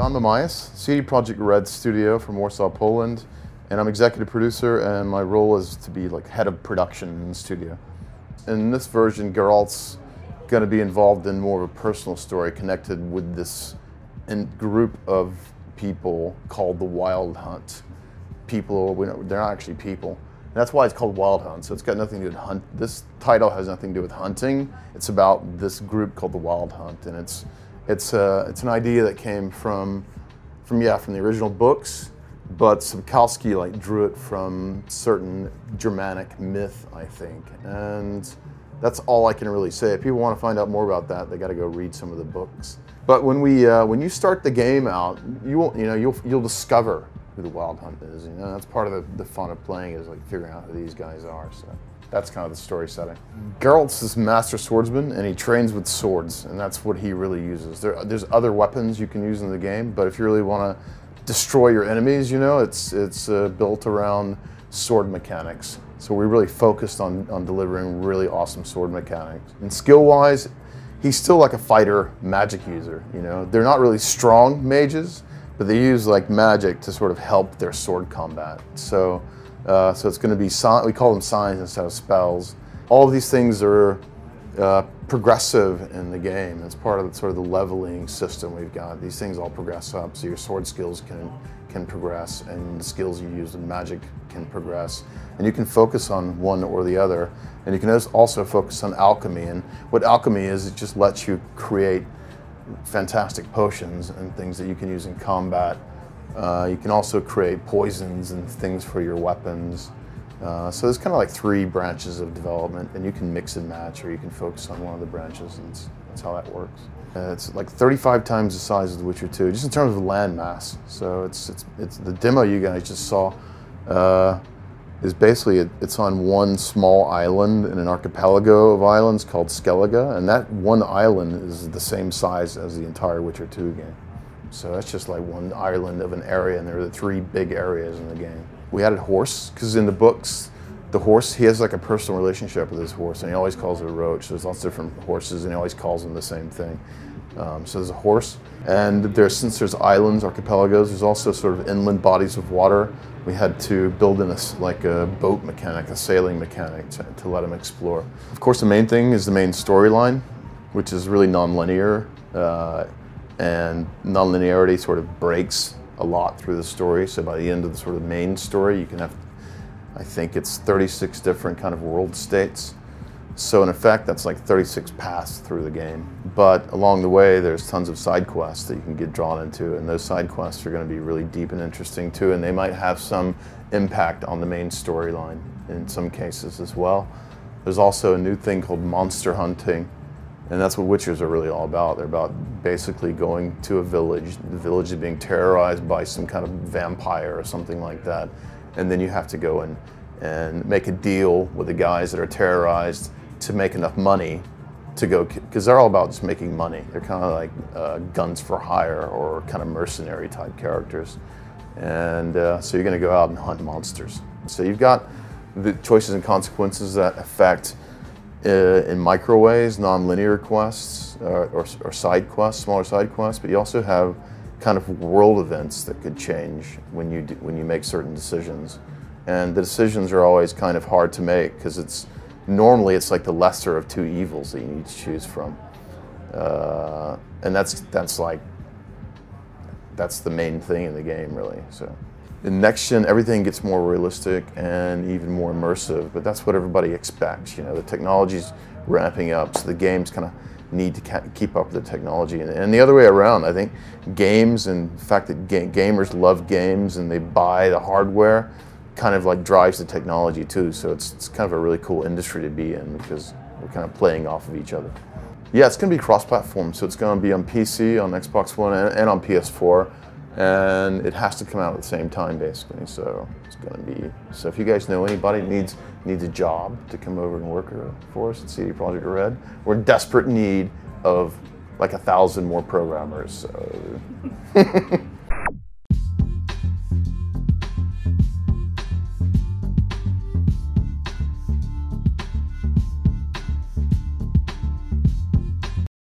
John Mamais, CD Projekt Red studio from Warsaw, Poland, and I'm executive producer, and my role is to be like head of production in the studio. In this version, Geralt's going to be involved in more of a personal story connected with this group of people called the Wild Hunt. People, they're not actually people. And that's why it's called Wild Hunt. So it's got nothing to do with hunt. This title has nothing to do with hunting. It's about this group called the Wild Hunt, and it's an idea that came from the original books, but Sapkowski drew it from certain Germanic myth, I think, and that's all I can really say. If people want to find out more about that, they got to go read some of the books. But when you start the game out, you'll discover who the Wild Hunt is. That's part of the fun of playing, is like figuring out who these guys are. So that's kind of the story setting. Geralt's this master swordsman, and he trains with swords, and that's what he really uses. There's other weapons you can use in the game, but if you really want to destroy your enemies, it's built around sword mechanics. So we really focused on delivering really awesome sword mechanics. And skill-wise, he's still like a fighter magic user. They're not really strong mages, but they use like magic to sort of help their sword combat. So it's going to be, we call them signs instead of spells. All of these things are progressive in the game. It's part of the leveling system we've got. These things all progress up, so your sword skills can progress, and the skills you use in magic can progress. And you can focus on one or the other. And you can also focus on alchemy. And what alchemy is, it just lets you create fantastic potions and things that you can use in combat. You can also create poisons and things for your weapons. So there's kind of like 3 branches of development, and you can mix and match, or you can focus on one of the branches, and that's how that works. It's like 35 times the size of The Witcher 2, just in terms of land mass. So it's the demo you guys just saw is basically it's on one small island in an archipelago of islands called Skellige, and that one island is the same size as the entire Witcher 2 game. So that's just like one island of an area, and there are the 3 big areas in the game. We added horse, because in the books, the horse, he has like a personal relationship with his horse, and he always calls it a roach. There's lots of different horses, and he always calls them the same thing. So there's a horse, and since there's islands, archipelagos, there's also sort of inland bodies of water. We had to build in a boat mechanic, a sailing mechanic to let him explore. Of course, the main thing is the main storyline, which is really non-linear, and non-linearity sort of breaks a lot through the story. So by the end of the sort of main story, you can have, I think it's 36 different kind of world states. So in effect, that's like 36 paths through the game. But along the way, there's tons of side quests that you can get drawn into, and those side quests are going to be really deep and interesting too, and they might have some impact on the main storyline in some cases as well. There's also a new thing called monster hunting, and that's what Witchers are really all about. They're about basically going to a village. The village is being terrorized by some kind of vampire or something like that, and then you have to go and make a deal with the guys that are terrorized to make enough money to go, because they're all about just making money. They're kind of like guns for hire, or kind of mercenary type characters. And so you're going to go out and hunt monsters. So you've got the choices and consequences that affect in micro ways, non-linear quests or side quests, smaller side quests, but you also have kind of world events that could change when you make certain decisions. And the decisions are always kind of hard to make, because normally it's like the lesser of 2 evils that you need to choose from, and that's the main thing in the game, really. So in next gen, everything gets more realistic and even more immersive, but that's what everybody expects. The technology's ramping up, so the games kind of need to keep up with the technology, and the other way around. I think games, and the fact that gamers love games and they buy the hardware, kind of like drives the technology too. So it's kind of a really cool industry to be in, because we're kind of playing off of each other. Yeah, it's going to be cross-platform, so it's going to be on PC, on Xbox One, and on PS4, and it has to come out at the same time, basically. So it's going to be. So if you guys know anybody that needs a job to come over and work for us at CD Projekt Red, we're in desperate need of like 1,000 more programmers. So.